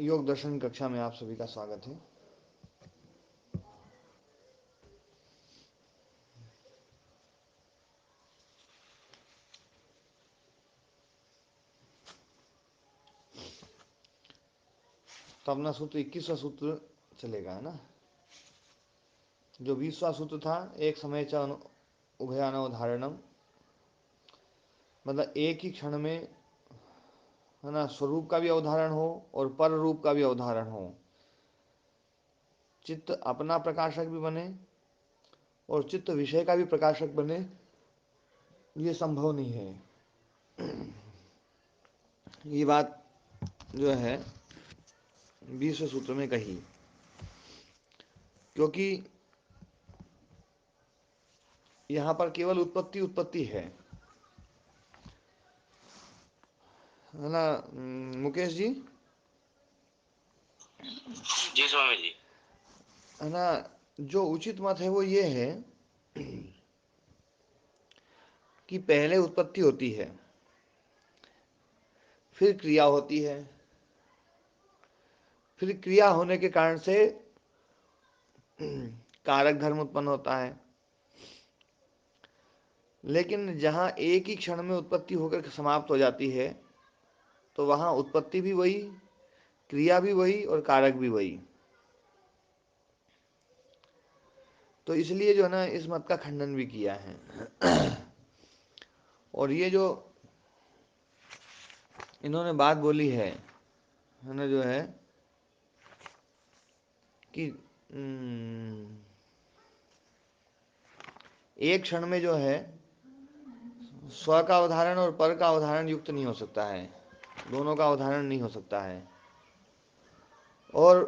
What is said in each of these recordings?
योग दर्शन कक्षा में आप सभी का स्वागत है। तो अपना सूत्र 21वां सूत्र चलेगा, है ना। जो 20वां सूत्र था, एक समय च उभयानवधारणम, मतलब एक ही क्षण में, है ना, स्वरूप का भी अवधारण हो और पर रूप का भी अवधारण हो। चित्त अपना प्रकाशक भी बने और चित्त विषय का भी प्रकाशक बने, ये संभव नहीं है। ये बात जो है 20वें सूत्र में कही, क्योंकि यहाँ पर केवल उत्पत्ति उत्पत्ति है ना। मुकेश जी, जी स्वामी जी। है ना, जो उचित मत है वो ये है कि पहले उत्पत्ति होती है, फिर क्रिया होती है, फिर क्रिया होने के कारण से कारक धर्म उत्पन्न होता है। लेकिन जहाँ एक ही क्षण में उत्पत्ति होकर समाप्त हो जाती है, तो वहाँ उत्पत्ति भी वही, क्रिया भी वही और कारक भी वही। तो इसलिए जो है ना, इस मत का खंडन भी किया है। और ये जो इन्होंने बात बोली है ना, जो है कि एक क्षण में जो है स्व का अवधारण और पर का अवधारण युक्त नहीं हो सकता है, दोनों का अवधारण नहीं हो सकता है। और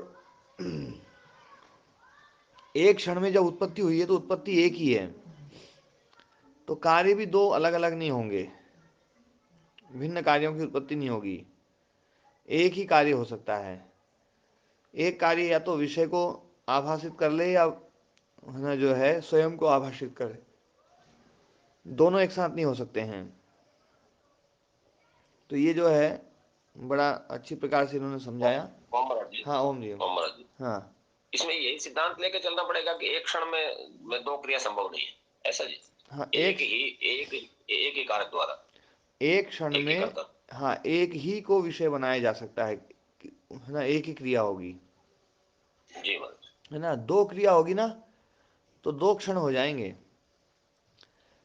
एक क्षण में जब उत्पत्ति हुई है तो उत्पत्ति एक ही है, तो कार्य भी दो अलग अलग नहीं होंगे, भिन्न कार्यों की उत्पत्ति नहीं होगी, एक ही कार्य हो सकता है। एक कार्य या तो विषय को आभासित कर ले या, है ना, जो है स्वयं को आभाषित करे, दोनों एक साथ नहीं हो सकते हैं। तो ये जो है बड़ा अच्छी प्रकार से इन्होंने समझाया। ओम महाराज जी। हाँ ओम जी। ओम महाराज जी, हाँ इसमें यही सिद्धांत लेके चलना पड़ेगा कि एक क्षण में दो क्रिया संभव नहीं है, ऐसा जी। हाँ, एक ही कारक द्वारा एक क्षण एक ही में, कर्ता। हाँ, एक ही को विषय बनाया जा सकता है ना, एक ही क्रिया होगी, जी महाराज। है ना। दो क्रिया होगी ना, तो दो क्षण हो जाएंगे,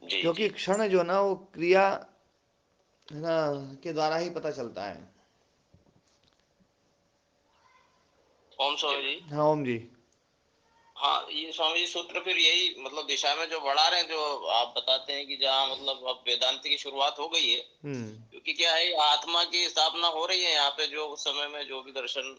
जी क्योंकि जी। क्षण जो ना वो क्रिया, है ना, के द्वारा ही पता चलता है। ओम स्वामी जी। हाँ ओम जी। हाँ, ये स्वामी जी सूत्र फिर यही मतलब दिशा में जो बढ़ा रहे हैं, जो आप बताते हैं कि जहाँ मतलब अब वेदांत की शुरुआत हो गई है। क्योंकि क्या है, आत्मा की स्थापना हो रही है यहाँ पे, जो उस समय में जो भी दर्शन,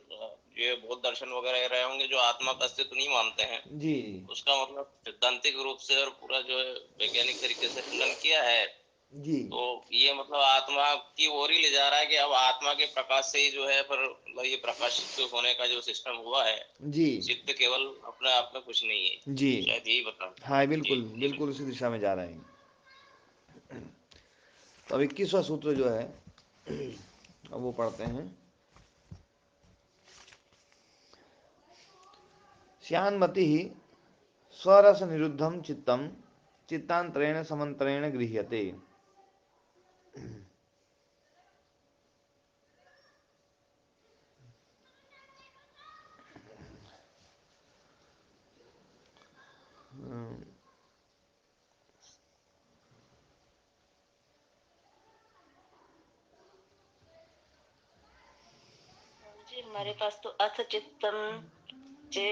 ये बौद्ध दर्शन वगैरह रहे होंगे, जो आत्मा का अस्तित्व नहीं मानते हैं, जी उसका मतलब सैद्धांतिक रूप से और पूरा जो है वैज्ञानिक तरीके से खंडन किया है। जी तो ये मतलब आत्मा की ओर ही ले जा रहा है कि अब आत्मा के प्रकाश से ही जो है, पर मतलब ये प्रकाशित होने का जो सिस्टम हुआ है, जी चित्त केवल अपने आप में कुछ नहीं है। जी। शायद यही बता। हाँ जी बिल्कुल जी बिल्कुल, बिल्कुल। उसी दिशा में जा रहे हैं। तो अब 21वां सूत्र जो है, अब वो पढ़ते हैं। श्यान्मति स्वरस निरुद्धम चित्तम चित्तांतरेण समंतरेण गृह्यते। जी हमारे पास तो अथ चित्तम चे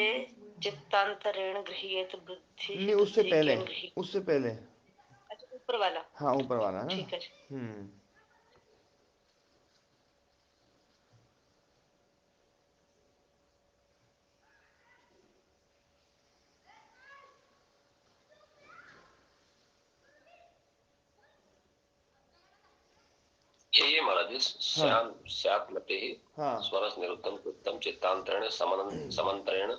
चित्तांतरेण गृह्येत बुद्धि नहीं, उससे बुद्धि पहले, केन गृह्य। उससे पहले। अच्छा, ऊपर वाला। हाँ ऊपर वाला है ना। ठीक है जी। हम्म। ये महाराज जी, हाँ श्याम श्यात मते ही हाँ स्वरस निरुद्धम कृतम चित्तांतरेण समंतरेण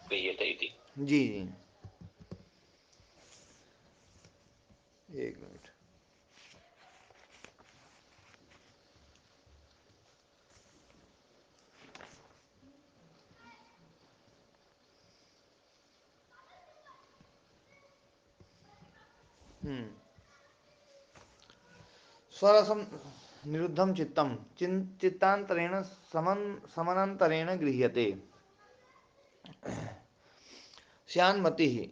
क्रियते इति। जी जी। एक मिनट। स्वरसम निरुद्धम चित्तम चित्तांतरेण समनंतरेण गृह्यते श्यानमति ही,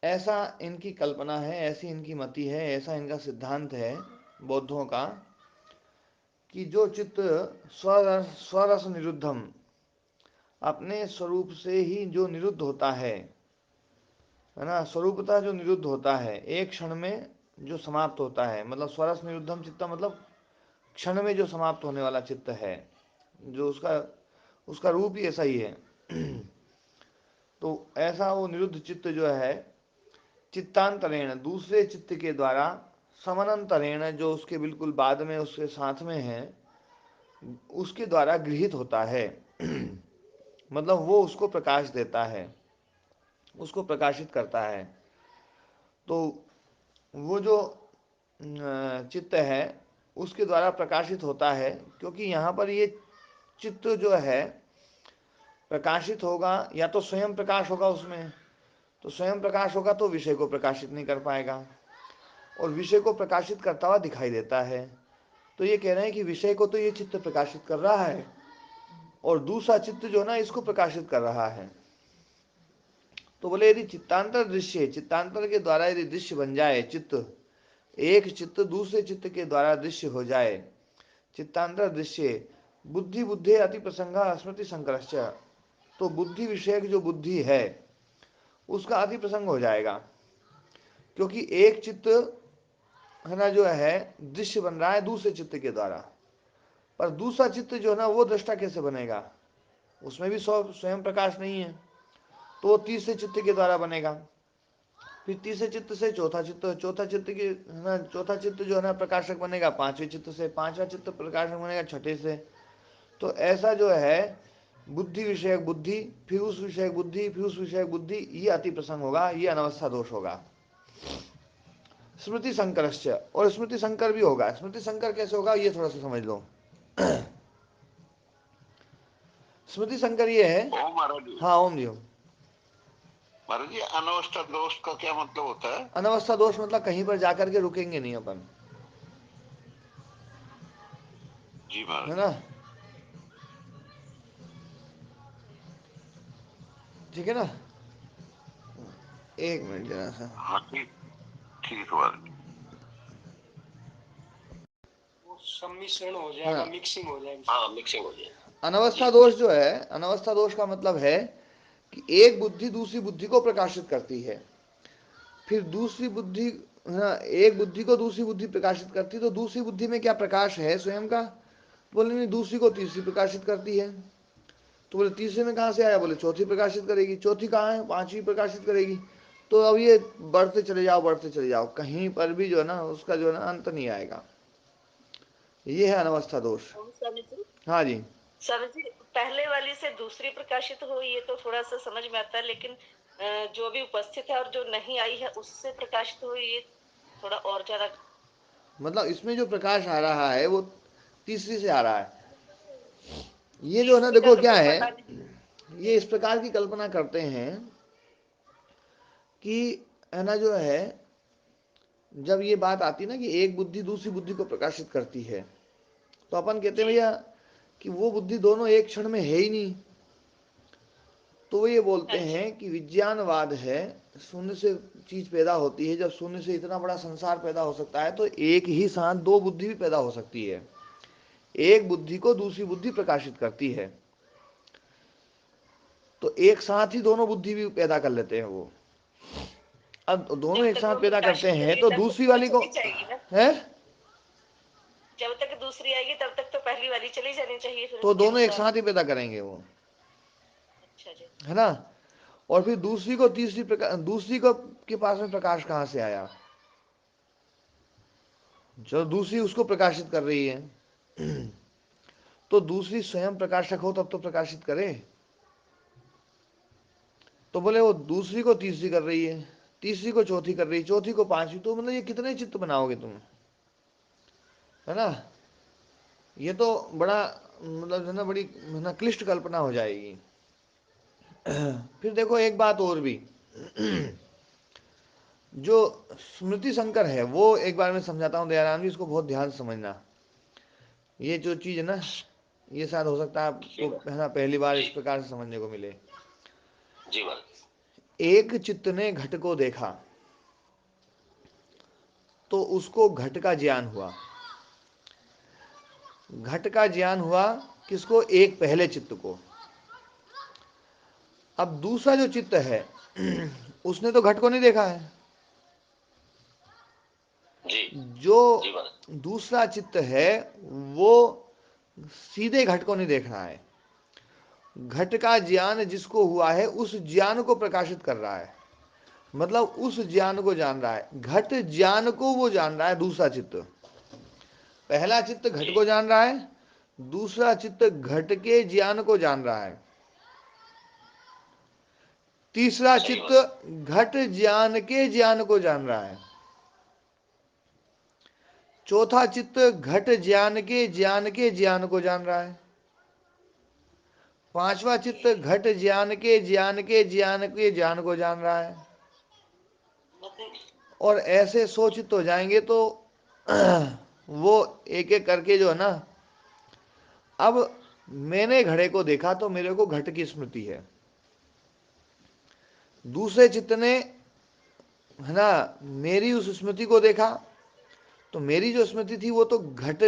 ऐसा इनकी कल्पना है, ऐसी इनकी मति है, ऐसा इनका सिद्धांत है बौद्धों का कि जो चित्त स्वरस निरुद्धम, अपने स्वरूप से ही जो निरुद्ध होता है ना, स्वरूपता जो निरुद्ध होता है, एक क्षण में जो समाप्त होता है, मतलब स्वरस निरुद्धम चित्त मतलब क्षण में जो समाप्त होने वाला चित्त है, जो उसका उसका रूप ही ऐसा ही है। तो ऐसा वो निरुद्ध चित्त जो है, चित्तांतरेण, दूसरे चित्त के द्वारा, समानांतरेण, जो उसके बिल्कुल बाद में उसके साथ में है, उसके द्वारा गृहीत होता है। मतलब वो उसको प्रकाश देता है, उसको प्रकाशित करता है। तो वो जो चित्त है उसके द्वारा प्रकाशित होता है, क्योंकि यहाँ पर ये चित्त जो है प्रकाशित होगा, या तो स्वयं प्रकाश होगा उसमें, तो स्वयं प्रकाश होगा तो विषय को प्रकाशित नहीं कर पाएगा, और विषय को प्रकाशित करता हुआ दिखाई देता है। तो ये कह रहे हैं कि विषय को तो ये चित्त प्रकाशित कर रहा है, और दूसरा चित्त जो ना इसको प्रकाशित कर रहा है। तो बोले यदि चित्तांतर दृश्य, चित्तांतर के द्वारा यदि दृश्य बन जाए, चित्त, एक चित्त दूसरे चित्त के द्वारा दृश्य हो जाए, चित्तांतर दृश्य बुद्धि बुद्धि अति प्रसंगा स्मृति संकरश्च, तो बुद्धि विषयक जो बुद्धि है उसका अति प्रसंग हो जाएगा, क्योंकि एक चित्त है ना जो है दृश्य बन रहा है दूसरे चित्त के द्वारा, पर दूसरा चित्त जो है ना वो दृष्टा कैसे बनेगा, उसमें भी स्वयं प्रकाश नहीं है, तो वो तीसरे चित्त के द्वारा बनेगा। फिर तीसरे चित्त से चौथा चित्त, चौथा चित्त के है ना, चौथा चित्त जो है ना प्रकाशक बनेगा पांचवें चित्त से, पांचवा चित्त प्रकाशक बनेगा छठे से। तो ऐसा जो है बुद्धि विषयक बुद्धि, फिर उस विषयक बुद्धि, फिर उस विषयक बुद्धि, ये अति प्रसंग होगा, ये अनवस्था दोष होगा। स्मृति संकरश्च, और स्मृति संकर भी होगा। स्मृति संकर कैसे होगा ये थोड़ा सा समझ लो। स्मृति संकर ये है, हाँ ओम जी, महाराज जी अनवस्था दोष का क्या मतलब होता है? अनवस्था दोष मतलब कहीं पर जाकर के रुकेंगे नहीं अपन, जी महाराज, है ना, ठीक है ना। एक मिनट जरा सा, हाँ ठीक, ठीक महाराज, सम्मिश्रण हो जाएगा, हाँ मिक्सिंग हो जाएगा। हाँ मिक्सिंग हो जाएगी। अनवस्था दोष जो है, अनवस्था दोष का मतलब है कि एक बुद्धि दूसरी बुद्धि को प्रकाशित करती है, फिर दूसरी बुद्धि, हाँ, एक बुद्धि को दूसरी बुद्धि प्रकाशित करती है, तो दूसरी बुद्धि में क्या प्रकाश है स्वयं का, बोले नहीं, दूसरी को तीसरी प्रकाशित करती है। तो बोले तीसरे में कहाँ से आया, बोले चौथी प्रकाशित करेगी, चौथी कहाँ है, पांचवी प्रकाशित करेगी। तो अब ये बढ़ते चले जाओ, बढ़ते चले जाओ, कहीं पर भी जो है ना उसका जो है ना अंत नहीं आएगा। ये है अनवस्था दोष। स्वामी जी, हाँ जी, स्वामी जी, पहले वाली से दूसरी प्रकाशित हो ये तो थोड़ा सा समझ में आता है, लेकिन जो भी उपस्थित है और जो नहीं आई है उससे प्रकाशित हो ये थोड़ा और ज्यादा। मतलब इसमें जो प्रकाश आ रहा है वो तीसरी से आ रहा है। ये जो है ना तीसरी का देखो तो क्या फिर है, पता नहीं। ये इस प्रकार की कल्पना करते हैं कि है ना जो है, जब ये बात आती ना कि एक बुद्धि दूसरी बुद्धि को प्रकाशित करती है, तो अपन कहते हैं जी भैया कि वो बुद्धि दोनों एक क्षण में है ही नहीं। तो वो ये बोलते अच्छा हैं कि विज्ञानवाद है, शून्य से चीज पैदा होती है, जब शून्य से इतना बड़ा संसार पैदा हो सकता है तो एक ही साथ दो बुद्धि भी पैदा हो सकती है, एक बुद्धि को दूसरी बुद्धि प्रकाशित करती है, तो एक साथ ही दोनों बुद्धि भी पैदा कर लेते हैं वो। अब दोनों जब एक तक साथ वो पैदा करते प्रकाशित हैं करेगी तो तब तक दूसरी तो वो वाली को चली जाएगी ना। है, जब तक दूसरी आएगी तब तक तो पहली वाली चली जानी चाहिए फिर तो उसके दोनों एक अनुसार। साथ ही पैदा करेंगे वो, अच्छा जी। है ना। और फिर दूसरी को तीसरी प्रकार, दूसरी को के पास में प्रकाश कहाँ से आया, जो दूसरी उसको प्रकाशित कर रही है, तो दूसरी स्वयं प्रकाशक हो तब तो प्रकाशित करे। तो बोले वो दूसरी को तीसरी कर रही है, तीसरी को चौथी कर रही है, चौथी को पांचवी, तो मतलब ये कितने चित्त बनाओगे तुम, है ना। ये तो बड़ा मतलब है ना, बड़ी है ना क्लिष्ट कल्पना हो जाएगी। फिर देखो एक बात और भी, जो स्मृति संकर है वो एक बार मैं समझाता हूँ दयाराम जी, इसको बहुत ध्यान से समझना। ये जो चीज है ना, ये शायद हो सकता है आपको है ना पहली बार इस प्रकार से समझने को मिले। जी महाराज। एक चित्त ने घट को देखा तो उसको घट का ज्ञान हुआ। घट का ज्ञान हुआ किसको? एक पहले चित्त को। अब दूसरा जो चित्त है उसने तो घट को नहीं देखा है। जी जो जी महाराज। दूसरा चित्त है वो सीधे घट को नहीं देख रहा है। घट का ज्ञान जिसको हुआ है उस ज्ञान को प्रकाशित कर रहा है, मतलब उस ज्ञान को जान रहा है। घट ज्ञान को वो जान रहा है दूसरा चित्त। पहला चित्त घट को जान रहा है, दूसरा चित्त घट के ज्ञान को जान रहा है। तीसरा चित्त घट ज्ञान के ज्ञान को जान रहा है। चौथा चित्त घट ज्ञान के ज्ञान को जान रहा है। पांचवा चित्त घट ज्ञान के ज्ञान को जान रहा है। और ऐसे 100 चित्त हो जाएंगे तो वो एक एक करके जो है ना, अब मैंने घड़े को देखा तो मेरे को घट की स्मृति है। दूसरे चित्त ने है ना मेरी उस स्मृति को देखा तो मेरी जो स्मृति थी वो तो घट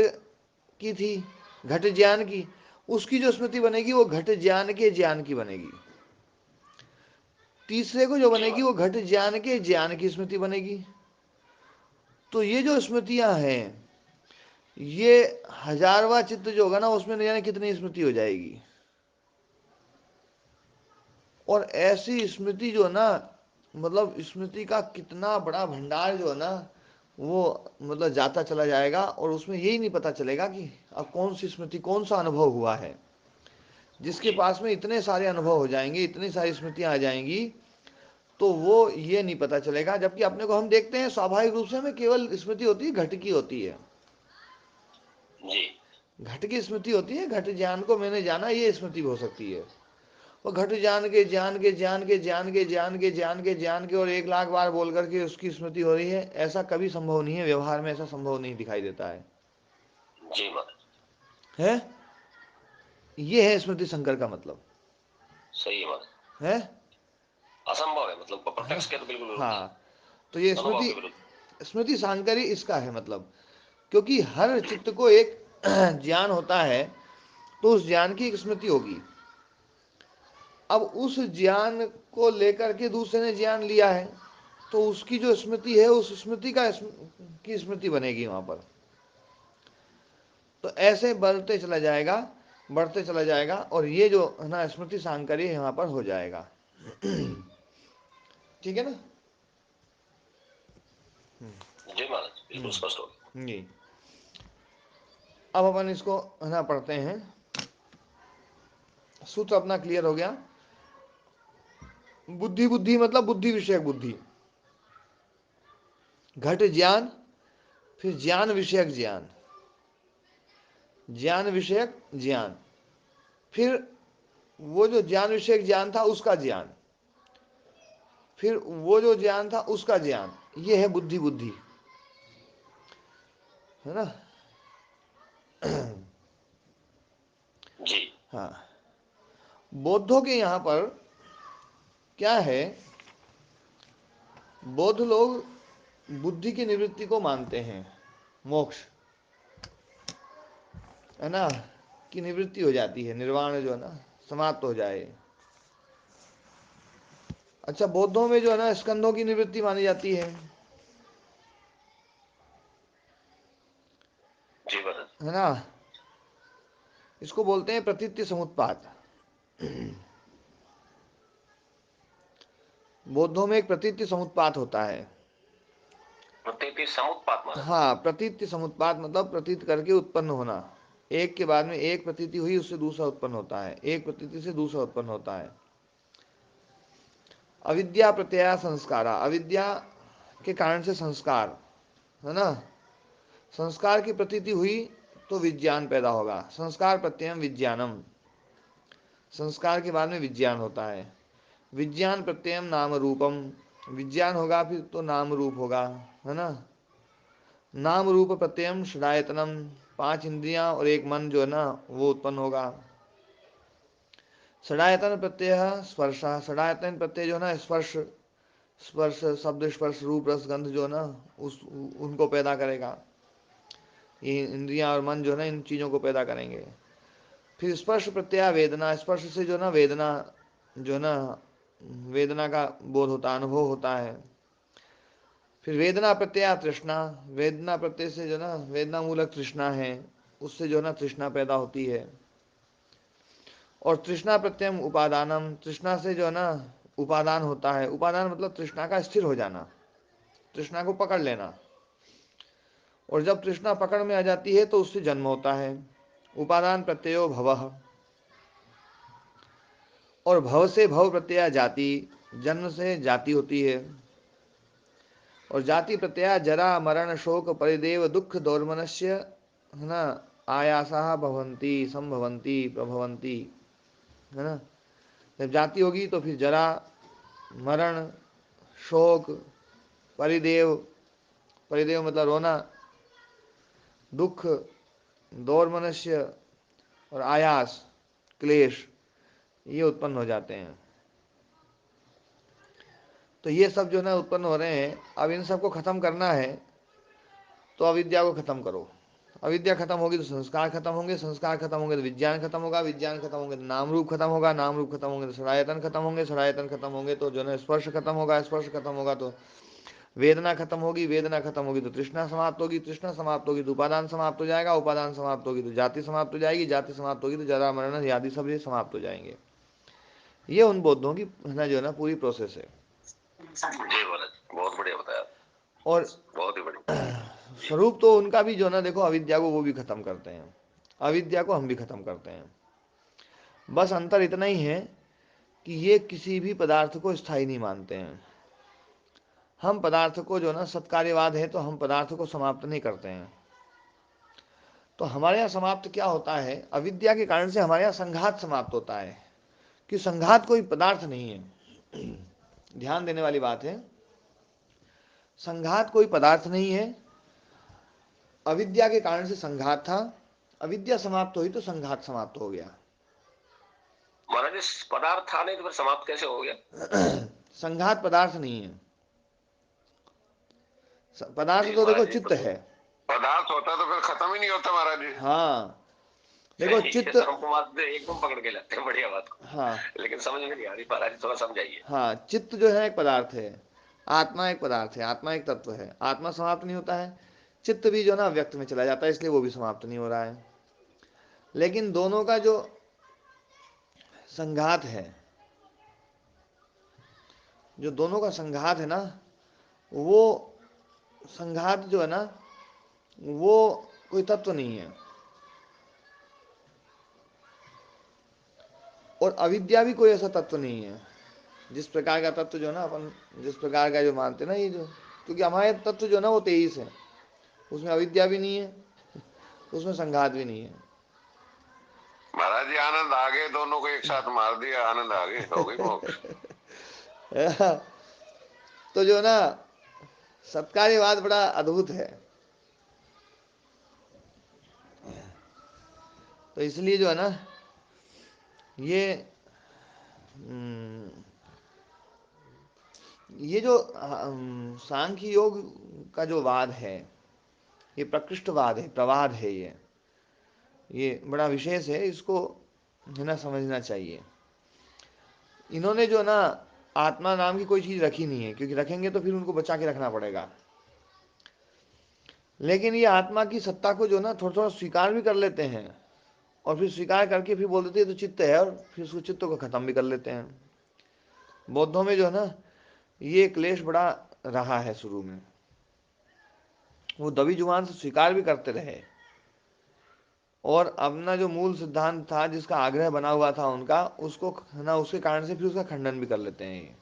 की थी, घट ज्ञान की। उसकी जो स्मृति बनेगी वो घट ज्ञान के ज्ञान की बनेगी। तीसरे को जो बनेगी वो घट ज्ञान के ज्ञान की स्मृति बनेगी। तो ये जो स्मृतियां हैं, ये हजारवा चित्त जो होगा ना उसमें न जाने कितनी स्मृति हो जाएगी। और ऐसी स्मृति जो ना, मतलब स्मृति का कितना बड़ा भंडार जो है ना वो मतलब जाता चला जाएगा और उसमें यही नहीं पता चलेगा कि अब कौन सी स्मृति, कौन सा अनुभव हुआ है। जिसके पास में इतने सारे अनुभव हो जाएंगे, इतनी सारी स्मृतियां आ जाएंगी, तो वो ये नहीं पता चलेगा। जबकि अपने को हम देखते हैं स्वाभाविक रूप से हमें केवल स्मृति होती है घट की होती है। घट की स्मृति होती है, घट ज्ञान को मैंने जाना, ये स्मृति हो सकती है। और घट ज्ञान के और 1,00,000 बार बोल करके उसकी स्मृति हो रही है, ऐसा कभी संभव नहीं है। व्यवहार में ऐसा संभव नहीं दिखाई देता है। जी है ये है स्मृति संकर का मतलब। सही है असंभव है, मतलब प्रत्यक्ष के तो बिल्कुल। हाँ, तो ये स्मृति सांकरी इसका है मतलब। क्योंकि हर चित्त को एक ज्ञान होता है तो उस ज्ञान की एक स्मृति होगी। अब उस ज्ञान को लेकर के दूसरे ने ज्ञान लिया है तो उसकी जो स्मृति है उस स्मृति की स्मृति बनेगी वहां पर। तो ऐसे बढ़ते चला जाएगा, बढ़ते चला जाएगा और ये जो है ना स्मृति सांकर्य यहाँ पर हो जाएगा। ठीक है ना? जी महाराज, बिल्कुल स्पष्ट हो गया जी। अब अपन इसको है ना पढ़ते हैं। सूत्र अपना क्लियर हो गया। बुद्धि बुद्धि मतलब बुद्धि विषयक बुद्धि, घट ज्ञान, फिर ज्ञान विषयक ज्ञान, ज्ञान विषयक ज्ञान, फिर वो जो ज्ञान विषयक ज्ञान था उसका ज्ञान, फिर वो जो ज्ञान था उसका ज्ञान। ये है बुद्धि बुद्धि, है ना? जी। हाँ, बौद्धों के यहां पर क्या है, बौद्ध लोग बुद्धि की निवृत्ति को मानते हैं। मोक्ष है ना की निवृत्ति हो जाती है, निर्वाण जो है ना समाप्त हो जाए। अच्छा, बौद्धों में जो है ना स्कंधों की निवृत्ति मानी जाती है ना? इसको बोलते हैं प्रतीत्य समुत्पाद। बौद्धों में एक प्रतीत्य समुत्पाद होता है। प्रतीति समुत्पाद। हाँ, प्रतीत्य समुत्पाद मतलब प्रतीत करके उत्पन्न होना। एक के बाद में एक प्रतीति हुई, उससे दूसरा उत्पन्न होता है, एक प्रतीति से दूसरा उत्पन्न होता है। अविद्या प्रत्यय संस्कारा, अविद्या के कारण से संस्कार, है ना? संस्कार की प्रतीति हुई तो विज्ञान पैदा होगा। संस्कार प्रत्ययम विज्ञानम, संस्कार के बाद में विज्ञान होता है। विज्ञान प्रत्ययम नाम रूपम, विज्ञान होगा फिर तो नाम रूप होगा, है ना। नाम रूप प्रत्ययम षडायतनम, 5 इंद्रियां और एक मन जो है ना वो उत्पन्न होगा। षडायतन प्रत्यय स्पर्श, षडायतन प्रत्यय जो है ना स्पर्श, स्पर्श शब्द स्पर्श रूप रस गंध जो है ना उस उनको पैदा करेगा। ये इंद्रियां और मन जो है ना इन चीज़ों को पैदा करेंगे। फिर स्पर्श प्रत्यय वेदना, स्पर्श से जो ना वेदना जो है ना वेदना का बोध होता है, अनुभव होता है। फिर वेदना प्रत्यय तृष्णा, वेदना प्रत्यय से जो ना वेदना मूलक तृष्णा है, उससे जो ना तृष्णा पैदा होती है। और तृष्णा प्रत्यय उपादानम, तृष्णा से जो है ना उपादान होता है। उपादान मतलब तृष्णा का स्थिर हो जाना, तृष्णा को पकड़ लेना। और जब तृष्णा पकड़ में आ जाती है तो उससे जन्म होता है। उपादान प्रत्ययो भवः, और भव से भव प्रत्यय जाति, जन्म से जाति होती है। और जाति प्रत्यय जरा मरण शोक परिदेव दुख दौर्मनस्य, है ना, आयासा भवंती संभवंती प्रभवंती, है ना। जब जाति होगी तो फिर जरा मरण शोक परिदेव, परिदेव मतलब रोना, दुख दौर्मनस्य और आयास क्लेश, ये उत्पन्न हो जाते हैं। तो ये सब जो ना उत्पन्न हो रहे हैं। अब इन सबको खत्म करना है तो अविद्या को खत्म करो। अविद्या खत्म होगी तो संस्कार खत्म होंगे, संस्कार खत्म होंगे तो विज्ञान खत्म होगा, विज्ञान खत्म होंगे तो नाम रूप खत्म होगा, नाम रूप खत्म होंगे तो षडायतन खत्म होंगे, षडायतन खत्म होंगे तो जो है स्पर्श खत्म होगा, स्पर्श खत्म होगा तो वेदना खत्म होगी, वेदना खत्म होगी तो तृष्णा समाप्त होगी, तृष्णा समाप्त होगी तो उपादान समाप्त हो जाएगा, उपादान समाप्त होगी तो जाति समाप्त हो जाएगी, जाति समाप्त होगी तो जरा मरण आदि सब ये समाप्त हो जाएंगे। ये उन बौद्धों की ना जो है ना पूरी प्रोसेस है। जी बहुत बढ़िया बताया। और बहुत ही बढ़िया। स्वरूप तो उनका भी जो ना देखो, अविद्या को वो भी खत्म करते हैं, अविद्या को हम भी खत्म करते हैं। बस अंतर इतना ही है कि ये किसी भी पदार्थ को स्थायी नहीं मानते हैं। हम पदार्थ को जो ना सत्कार्यवाद है तो हम पदार्थ को समाप्त नहीं करते हैं। तो हमारे यहाँ समाप्त क्या होता है, अविद्या के कारण से हमारे यहाँ संघात समाप्त होता है कि संघात कोई पदार्थ नहीं है। ध्यान देने वाली बात है, संघात कोई पदार्थ नहीं है। अविद्या के कारण से संघात था, अविद्या समाप्त हुई तो संघात समाप्त हो गया। महाराज पदार्थ था नहीं तो फिर समाप्त कैसे हो गया? संघात पदार्थ नहीं है, पदार्थ तो देखो चित्त है। पदार्थ होता तो फिर खत्म ही नहीं होता महाराज जी। हाँ देखो चित्त, एकदम पकड़ के लगते हैं, बढ़िया बात को। हाँ लेकिन समझ में नहीं आ रही महाराज, थोड़ा समझाइए। हाँ, चित्त जो है एक पदार्थ है, आत्मा एक पदार्थ है, आत्मा एक तत्व है। आत्मा समाप्त नहीं होता है, चित्त भी जो ना व्यक्त में चला जाता है, इसलिए वो भी समाप्त नहीं हो रहा है। लेकिन दोनों का जो संघात है, जो दोनों का संघात है ना, वो संघात जो है ना वो कोई तत्व नहीं है। और अविद्या भी कोई ऐसा तत्व नहीं है। जिस प्रकार का तत्व जो है ना अपन जिस प्रकार का जो मानते हैं ना, ये जो, क्योंकि हमारे तत्व जो है ना वो 23 है, उसमें अविद्या भी नहीं है, उसमें संघात भी नहीं है। महाराज जी आनंद आ गए, दोनों को एक साथ मार दिया, आनंद आ गए, हो गई मोक्ष। तो जो ना सत्कार्यवाद बड़ा अद्भुत है। तो इसलिए जो है ना ये ये जो सांख्य योग का जो वाद है, ये प्रकृष्टवाद है, प्रवाद है, ये बड़ा विशेष है, इसको है ना समझना चाहिए। इन्होंने जो ना आत्मा नाम की कोई चीज रखी नहीं है, क्योंकि रखेंगे तो फिर उनको बचा के रखना पड़ेगा। लेकिन ये आत्मा की सत्ता को जो ना थोड़ा थोड़ा स्वीकार भी कर लेते हैं, और फिर स्वीकार करके फिर बोल देते हैं तो चित्त है, और फिर उस चित्त को खत्म भी कर लेते हैं। बौद्धों में जो है ना ये क्लेश बड़ा रहा है शुरू में, वो दबी जुबान से स्वीकार भी करते रहे, और अपना जो मूल सिद्धांत था जिसका आग्रह बना हुआ था उनका, उसको ना उसके कारण से फिर उसका खंडन भी कर लेते हैं।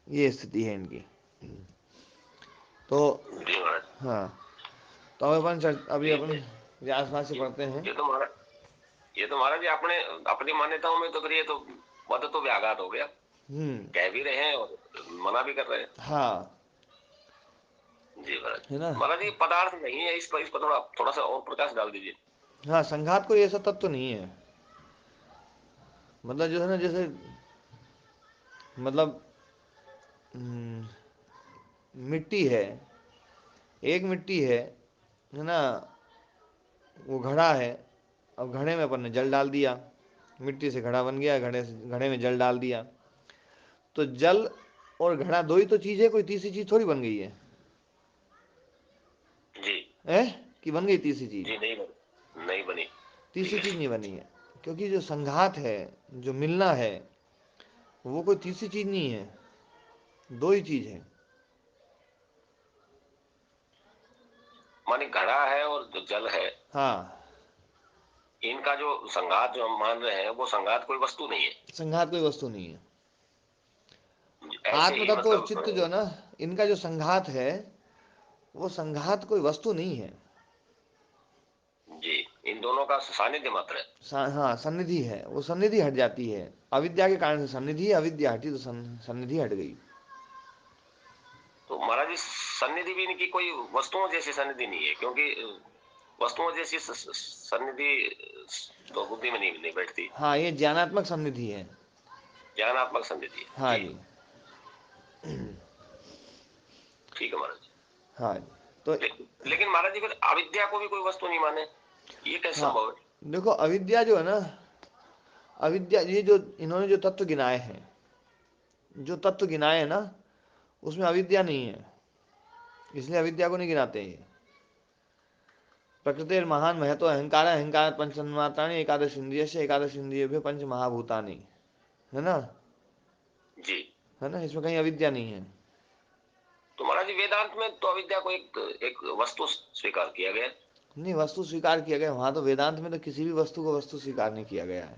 ये स्थिति है इनकी। तो हाँ, तो अभी अपन व्यासभाष्य से पढ़ते हैं। ये तो महाराज जी अपने अपनी मान्यताओं में तो फिर ये तो मत तो व्याघात हो गया। कह भी रहे हैं और मना भी कर रहे हैं। हाँ, जी महाराज। है ना। महाराज ये पदार्थ नहीं है, इस पर थोड़ा थोड़ा सा और प्रकाश डाल दीजिए। हाँ, संघात कोई ऐसा तत्व नहीं है। मतलब जो है ना, जैसे मतलब मिट्टी है, एक मिट्टी है ना, वो घड़ा है। अब घड़े में अपन ने जल डाल दिया, मिट्टी से घड़ा बन गया, घड़े में जल डाल दिया। तो जल और घड़ा दो ही तो चीज है, कोई तीसरी चीज थोड़ी बन गई है। जी है कि बन गई तीसरी चीज? जी, नहीं बनी, नहीं बनी। ठीक तीसरी है। चीज नहीं बनी है, क्योंकि जो संघात है, जो मिलना है, वो कोई तीसरी चीज नहीं है, दो ही चीज है। माने घड़ा है और जो जल है, हाँ, इनका जो संघात जो हम मान रहे हैं, वो संघात कोई वस्तु नहीं है। संघात कोई वस्तु नहीं है। ऐसे आत्म ही तत्व और चित्त जो मतलब। है ना, इनका जो संघात है, वो संघात कोई वस्तु नहीं है। जी, इन दोनों का सानिध्य मात्र है। हाँ, सन्निधि है, वो सन्निधि हट जाती है। अविद्या के कारण से सन्निधि, अविद्या हटी तो सन्निधि हट गई। तो महाराज इस सन्निधि भी इनकी कोई वस्तुओं जैसी सन्निधि नहीं है, क्योंकि वस्तुओं जैसी सन्निधि तो बुद्धि में नहीं बैठती। हाँ, ये ज्ञानात्मक सन्निधि है। ज्ञानात्मक सन्निधि है हाँ जी। जी। ठीक है महाराज। हाँ जी। तो लेकिन महाराज जी फिर अविद्या को भी कोई वस्तु नहीं माने, ये कैसे हाँ, संभव है? देखो अविद्या जो है ना, अविद्या, ये जो इन्होंने जो तत्व गिनाए हैं, जो तत्व गिनाए हैं ना, उसमें अविद्या नहीं है, इसलिए अविद्या को नहीं गिनाते हैं। प्रकृतिर महान महत्व अहंकार, अहंकार पंचमात्राणी एकादश इंद्रिय से एकादश इंद्रिय पंच महाभूतानी, है ना। जी। है ना, इसमें कहीं अविद्या नहीं है। तो महाराज जी वेदांत में तो अविद्या को एक एक वस्तु स्वीकार किया गया है। नहीं, वस्तु स्वीकार किया गया वहां तो, वेदांत में तो किसी भी वस्तु को वस्तु स्वीकार नहीं किया गया है।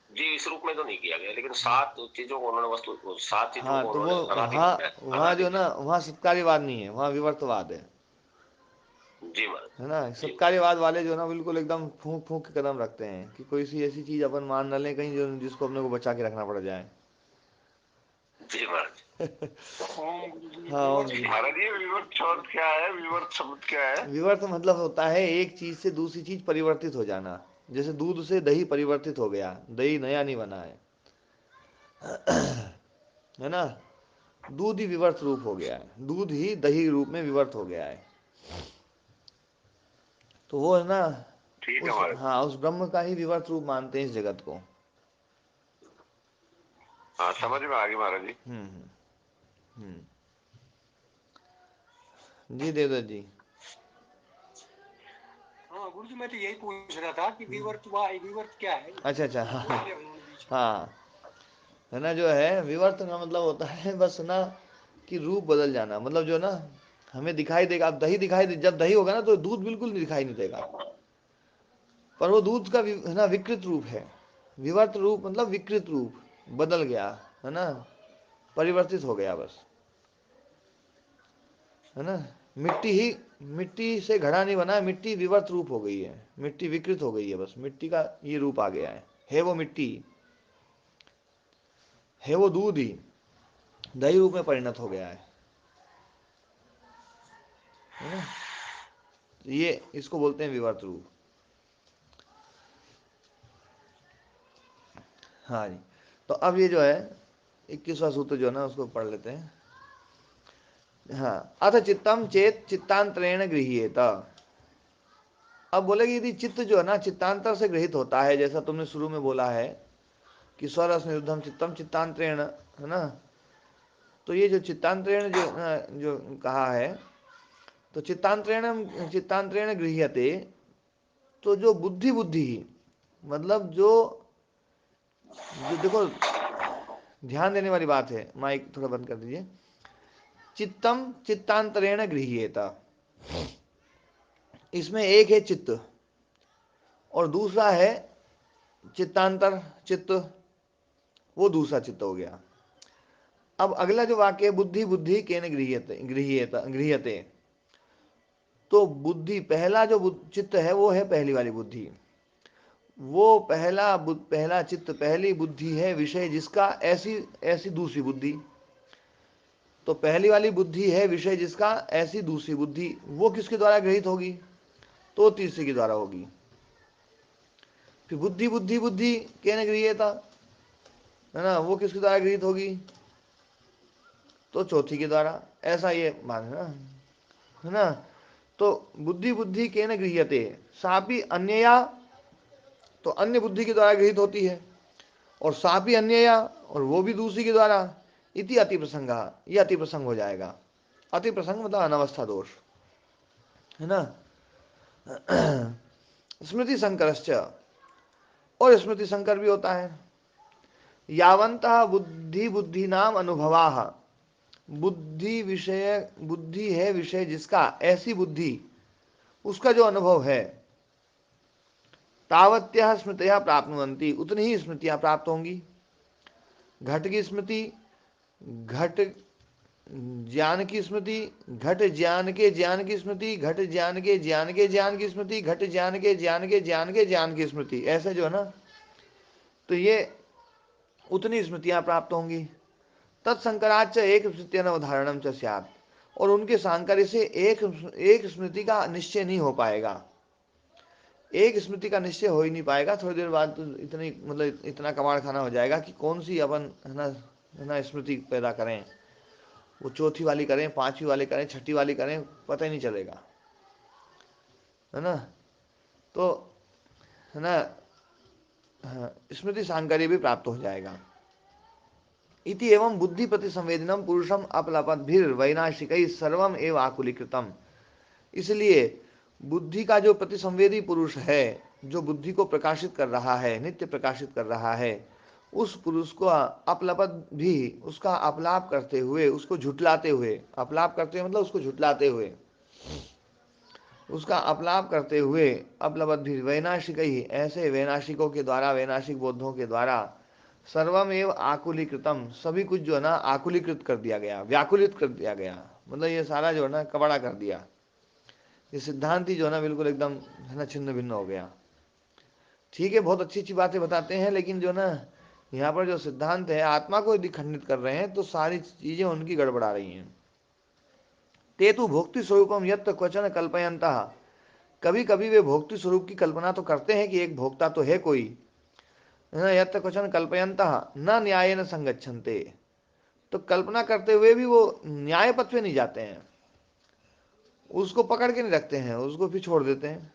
जी, इस रूप में तो नहीं किया गया, लेकिन सात चीजों को उन्होंने वस्तु, सात चीजों हाँ, को तो वो उन्होंने अनादि वहाँ बताया, वहाँ जो अनादि है ना, किया। वहाँ सत्कार्यवाद नहीं है, वहाँ विवर्तवाद जी महाराज। है ना। जी सत्कार्यवाद वाले जो है ना, बिल्कुल एकदम फूंक फूंक के कदम रखते हैं कि कोई सी ऐसी चीज अपन मान न लें कहीं, जो जिसको अपने को बचा के रखना पड़ जाए। जी महाराज। ओम गुरु जी हाँ, ओम जी जी। महाराज, ये विवर्त शब्द क्या है? विवर्त शब्द क्या है? विवर्त मतलब होता है एक चीज से दूसरी चीज परिवर्तित हो जाना। जैसे दूध से दही परिवर्तित हो गया, दही नया नहीं बना है ना। दूध ही विवर्त रूप हो गया है, दूध ही दही रूप में विवर्त हो गया है। तो वो है ना, ठीक है उस, महाराज। हाँ, उस ब्रह्म का ही विवर्त रूप मानते हैं इस जगत को। हाँ, समझ में आ गई महाराज जी। हम्म हम्म। जी देवदत्त जी। हाँ गुरु जी, मैं तो यही पूछ रहा था कि विवर्त विवर्त क्या है, अच्छा अच्छा, ये हाँ पूछ लिया उन्होंने बीच में। हाँ। है ना, जो है विवर्त का मतलब होता है बस ना, कि रूप बदल जाना। मतलब जो ना, हमें दिखाई देगा, अब दही दिखाई दे, जब दही होगा ना तो दूध बिल्कुल नहीं दिखाई नहीं देगा, पर वो दूध का है ना विकृत रूप है। विवर्त रूप मतलब विकृत रूप, बदल गया, है ना, परिवर्तित हो गया बस, है ना। मिट्टी ही, मिट्टी से घड़ा नहीं बना है, मिट्टी विवर्त रूप हो गई है, मिट्टी विकृत हो गई है, बस मिट्टी का ये रूप आ गया है वो मिट्टी, है वो दूध ही दही रूप में परिणत हो गया है ना। तो ये इसको बोलते हैं विवर्त रूप। हाँ जी। तो अब ये जो है 21वां सूत्र जो है ना, उसको पढ़ लेते हैं। हाँ, अथ चित्तम चेत चित्तांतरेण गृह्येत। अब बोलेगी यदि चित्त जो है ना चित्तांतर से गृहित होता है, जैसा तुमने शुरू में बोला है कि स्वरस निरुद्धम चित्तम चित्तांतरेण, है ना। तो ये जो चित्तांतरेण जो कहा है, तो चित्तांतरेण चित्तांतरेण गृह्यते, तो जो बुद्धि बुद्धि मतलब जो जो देखो, ध्यान देने वाली बात है, माइक थोड़ा बंद कर दीजिए। चित्तम चित्तांतरेण गृह्येत, इसमें एक है चित्त और दूसरा है चित्तांतर चित्त, वो दूसरा चित्त हो गया। अब अगला जो वाक्य है, बुद्धि बुद्धि केन गृह्यते गृह्येत गृह्यते, तो बुद्धि, पहला जो चित्त है वो है पहली वाली बुद्धि, वो पहला चित्त, पहली बुद्धि है विषय जिसका, ऐसी ऐसी दूसरी बुद्धि। तो पहली वाली बुद्धि है विषय जिसका, ऐसी दूसरी बुद्धि, वो किसके द्वारा गृहीत होगी? तो तीसरी के द्वारा होगी। फिर बुद्धि बुद्धि बुद्धि केन गृह्यता, है ना, वो किसके द्वारा गृहीत होगी? तो चौथी के द्वारा। ऐसा ये मानना है ना। तो बुद्धि बुद्धि केन गृह्यते, सापि अन्यया, तो अन्य बुद्धि के द्वारा गृहीत होती है, और सापि अन्यया, और वो भी दूसरी के द्वारा। इति अति प्रसंग, ये अति प्रसंग हो जाएगा। अति प्रसंग मतलब अनवस्था दोष, है ना। स्मृति संकरश्च, और स्मृति संकर भी होता है। यावन्तः बुद्धि बुद्धि नाम अनुभवाः, बुद्धि विषय, बुद्धि है विषय जिसका, ऐसी बुद्धि, उसका जो अनुभव है, तावत्यः स्मृतयः प्राप्नुवन्ति, उतनी ही स्मृतियां प्राप्त होंगी। घट की स्मृति, घट ज्ञान की स्मृति, घट ज्ञान के ज्ञान की स्मृति, घट ज्ञान के ज्ञान के ज्ञान की स्मृति, घट ज्ञान के ज्ञान के ज्ञान के ज्ञान की स्मृति, ऐसे जो है ना, तो ये उतनी स्मृतियां प्राप्त होंगी। तत्संकराच एक स्मृति अवधारणम च स्यात्, और उनके सांकर्य से एक स्मृति का निश्चय नहीं हो पाएगा। एक स्मृति का निश्चय हो ही नहीं पाएगा। थोड़ी देर बाद तो इतनी, मतलब इतना कमाल खाना हो जाएगा कि कौन सी अपन, है ना, स्मृति पैदा करें, वो चौथी वाली करें, पांचवी वाली करें, छठी वाली करें, पता ही नहीं चलेगा, है ना। तो है ना, हाँ, स्मृति सांकर्य भी प्राप्त हो जाएगा। इति एवं बुद्धि प्रति संवेदनम पुरुषम अपलपद्भिर्वैनाशिकैः सर्वम एव आकुलीकृतम, इसलिए बुद्धि का जो प्रतिसंवेदी पुरुष है, जो बुद्धि को प्रकाशित कर रहा है, नित्य प्रकाशित कर रहा है, उस पुरुष को अपलपद भी, उसका अपलाप करते हुए, उसको झुटलाते हुए, अपलाप करते हुए मतलब उसको झुटलाते हुए, उसका अपलाप करते हुए, अपलपद भी वैनाशिक ही, ऐसे वैनाशिकों के द्वारा, वैनाशिक बोधों के द्वारा, सर्वम एव आकुलीकृतम, सभी कुछ जो है ना आकुलीकृत कर दिया गया, व्याकुलित कर दिया गया, मतलब ये सारा जो है ना कबड़ा कर दिया। ये सिद्धांत ही जो है ना बिल्कुल एकदम, है ना, छिन्न भिन्न हो गया। ठीक है, बहुत अच्छी अच्छी बातें बताते हैं, लेकिन जो ना यहाँ पर जो सिद्धांत है, आत्मा को यदि खंडित कर रहे हैं तो सारी चीजें उनकी गड़बड़ा रही हैं। ते तु भोक्ति स्वरूपम यत् क्वचन कल्पयंतः, कभी कभी वे भोक्ति स्वरूप की कल्पना तो करते हैं कि एक भोक्ता तो है कोई, है ना, यत् क्वचन कल्पयंतः न न्यायेन संगच्छन्ते, तो कल्पना करते हुए भी वो न्याय पथ पे नहीं जाते हैं, उसको पकड़ के नहीं रखते हैं, उसको फिर छोड़ देते हैं,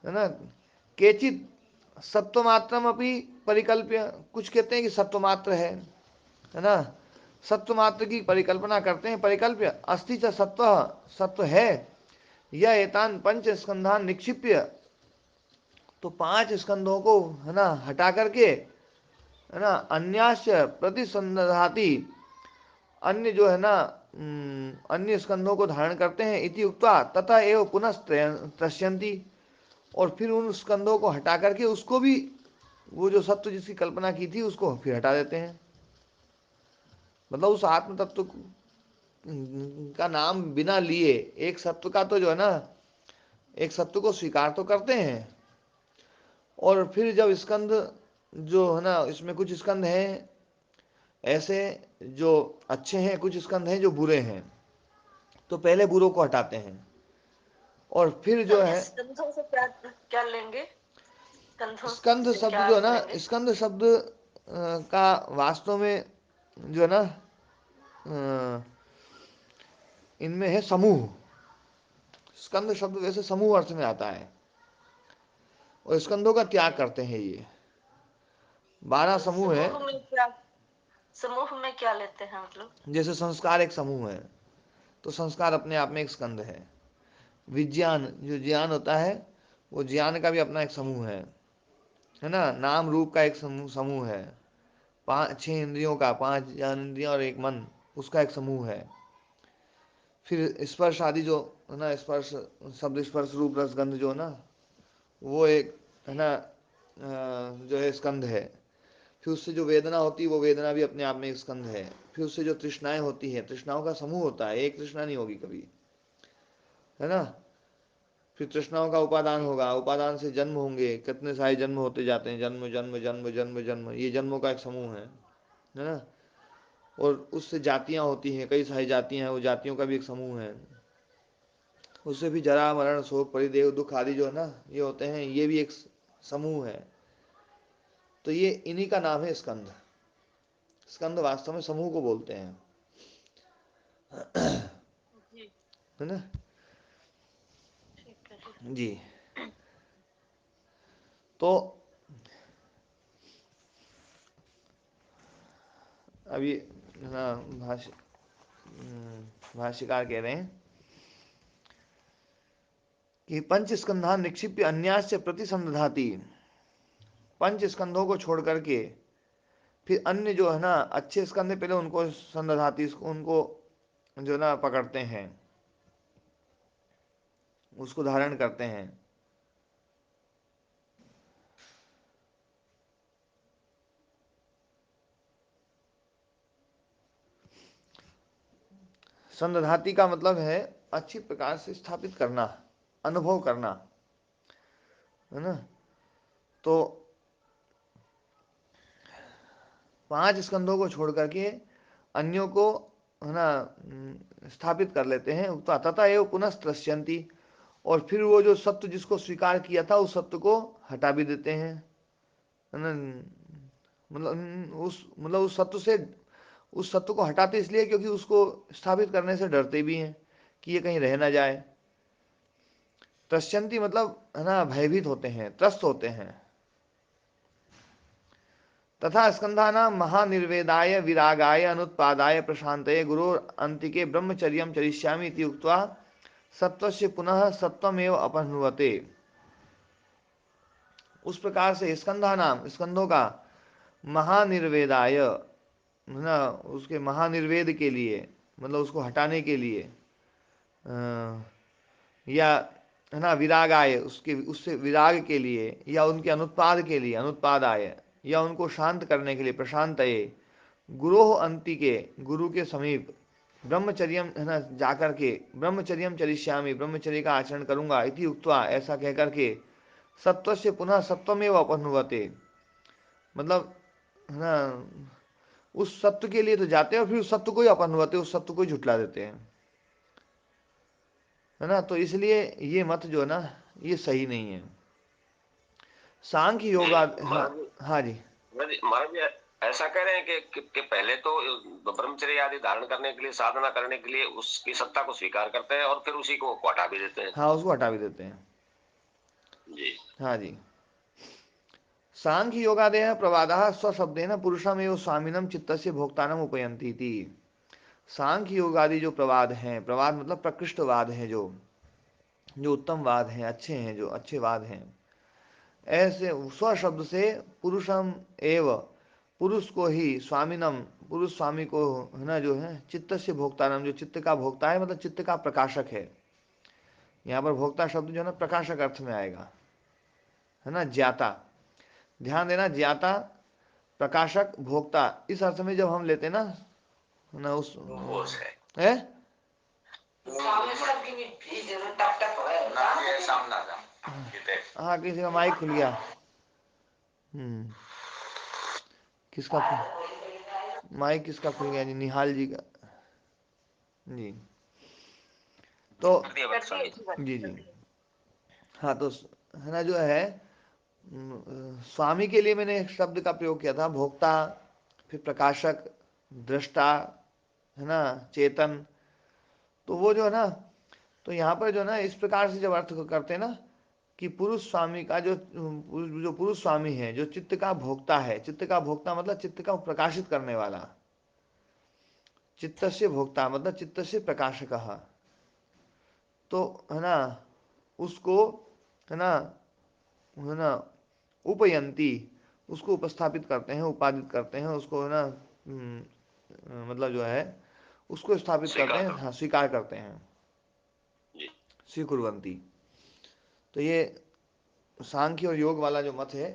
है ना। केचित सत्वमात्रम अपनी परिकल्प्य, कुछ कहते हैं कि सत्वमात्र है ना, सत्वमात्र की परिकल्पना करते हैं, परिकल्प्य अस्ति च सत्व, सत्व है, यह एतान पंच स्कंधान निक्षिप्य, तो पांच स्कंधों को, है ना, हटा करके, है ना, अन्यास्य प्रतिसंधाति, अन्य जो है ना अन्य स्कंधों को धारण करते हैं, इति उक्त्वा तथा एव पुनः त्रस्यन्ति, और फिर उन स्कंधों को हटा करके उसको भी, वो जो सत्व जिसकी कल्पना की थी उसको फिर हटा देते हैं। मतलब उस आत्म तत्व का नाम बिना लिए एक सत्व का तो जो है ना, एक सत्व को स्वीकार तो करते हैं, और फिर जब स्कंद जो है ना, इसमें कुछ स्कंद हैं ऐसे जो अच्छे हैं, कुछ स्कंद हैं जो बुरे हैं, तो पहले बुरों को हटाते हैं, और फिर जो है स्कंधों से क्या क्या लेंगे? स्कंद से शब्द क्या जो है ना, लेंगे? स्कंद शब्द का वास्तव में जो है ना इनमें है समूह। स्कंद शब्द वैसे समूह अर्थ में आता है, और स्कंदों का त्याग करते हैं ये 12 समूह है। समूह में क्या लेते हैं मतलब? जैसे संस्कार एक समूह है, तो संस्कार अपने आप में एक स्कंद है। विज्ञान, जो ज्ञान होता है, वो ज्ञान का भी अपना एक समूह है ना। नाम रूप का एक समूह है। 5-6 इंद्रियों का, 5 ज्ञान इंद्रियां और एक मन, उसका एक समूह है। फिर स्पर्श आदि जो है ना, स्पर्श शब्द, स्पर्श रूप रस गंध जो है ना, वो एक, है ना, जो है स्कंद है। फिर उससे जो वेदना होती है, वो वेदना भी अपने आप में एक स्कंद है। फिर उससे जो तृष्णाएं होती है, तृष्णाओं का समूह होता है, एक तृष्णा नहीं होगी कभी, है ना। फिर तृष्णाओं का उपादान होगा, उपादान से जन्म होंगे, कितने सारे जन्म होते जाते हैं, जन्म जन्म जन्म जन्म जन्म, ये जन्मों का एक समूह है ना। और उससे जातियां होती हैं, कई सारी जातियां हैं, वो जातियों का भी एक समूह है। उससे भी जरा मरण शोक परिदेव दुख आदि जो है ना, ये होते हैं, ये भी एक समूह है। तो ये इन्हीं का नाम है स्कंद। स्कंद वास्तव में समूह को बोलते हैं, है ना जी। तो अभी ना भाष्यकार कह रहे हैं कि पंच स्कंधान निक्षिप्य अन्यास्य प्रतिसंधाति, पंच स्कंधों को छोड़ करके फिर अन्य जो है ना अच्छे स्कंध पहले उनको संधाति, उनको जो ना पकड़ते हैं, उसको धारण करते हैं। संधाति का मतलब है अच्छी प्रकार से स्थापित करना, अनुभव करना, है ना। तो 5 स्कंधों को छोड़ करके अन्यों को है ना स्थापित कर लेते हैं। तो तथा एवं पुनः त्रस्यन्ति, और फिर वो जो सत्य जिसको स्वीकार किया था उस सत्य को हटा भी देते हैं, है ना। मतलब उस सत्य को हटाते इसलिए क्योंकि उसको स्थापित करने से डरते भी हैं कि ये कहीं रह ना जाए। त्रस्यन्ति मतलब है ना भयभीत होते हैं, त्रस्त होते हैं। तथा स्कंधानां महानिर्वेदाय विरागाय अनुत्पादाय प्रशांतये गुरो अंतिके ब्रह्मचर्यं चरिष्यामि इति उक्त्वा सत्वस्य पुनः सत्वमेव अपनुवते। उस प्रकार से स्कंधानाम, स्कंधों का महानिर्वेदाय, है ना उसके महानिर्वेद के लिए, मतलब उसको हटाने के लिए, या है ना विरागाय, उसके उससे विराग के लिए, या उनके अनुत्पाद के लिए अनुत्पादाय, या उनको शांत करने के लिए प्रशांतये, गुरोह अंति के, गुरु के समीप, ब्रह्मचर्यम है ना जाकर के, ब्रह्मचर्यम चरिष्यामि, ब्रह्मचर्य का आचरण करूंगा, इति उक्त्वा ऐसा कह करके सत्व से पुनः सत्वमेव अपनुवते, मतलब है ना उस सत्व के लिए तो जाते हैं और फिर उस सत्व को ही अपनुवते, उस सत्व को ही झुटला देते हैं, है ना। तो इसलिए ये मत जो है ना ये सही नहीं है। सांख्य योगा, हाँ जी महाराज जी ऐसा कह रहे हैं कि पहले तो ब्रह्मचर्य आदि धारण करने के लिए, साधना करने के लिए उसकी सत्ता को स्वीकार करते हैं और फिर उसी को हटा भी देते हैं। हाँ उसको हटा भी देते हैं जी। हाँ जी। सांख्य योगादय प्रवादः स्वशब्देन पुरुषमेव स्वामिनम चित्तस्य भोक्तानम उपयन्ति इति। सांख्य योगादि जो प्रवाद हैं, प्रवाद मतलब प्रकृष्टवाद है, जो उत्तम वाद हैं, अच्छे हैं, जो अच्छे वाद हैं, ऐसे स्वशब्द से पुरुषम एव, पुरुष को ही, स्वामिनम पुरुष स्वामी को, है ना जो है चित्त से भोक्तानम, जो चित्त का भोक्ता है, मतलब चित्त का प्रकाशक है। यहाँ पर भोक्ता शब्द जो है ना प्रकाशक अर्थ में आएगा, है ना, ज्ञाता। ध्यान देना, ज्ञाता, प्रकाशक, भोक्ता, इस अर्थ में जब हम लेते हैं ना उस है हाँ किसी का माइक खुल गया। किसका माइक किसका खुल गया जी? निहाल जी का जी। तो जी जी हाँ, तो है ना जो है स्वामी के लिए मैंने एक शब्द का प्रयोग किया था, भोक्ता, फिर प्रकाशक, दृष्टा, है ना, चेतन। तो वो जो है ना, तो यहाँ पर जो है ना इस प्रकार से जब अर्थ करते हैं ना कि पुरुष स्वामी का जो पुरुष स्वामी है, जो चित्त का भोक्ता है, चित्त का भोक्ता मतलब चित्त का प्रकाशित करने वाला, चित्त से भोक्ता मतलब चित्त से प्रकाशक, तो है ना उसको है ना उपयंती, उसको उपस्थापित करते हैं, उपादित करते हैं उसको, है ना मतलब जो है उसको स्थापित करते हैं, हाँ स्वीकार करते हैं, स्वीकुर्वन्ति। तो ये सांख्य और योग वाला जो मत है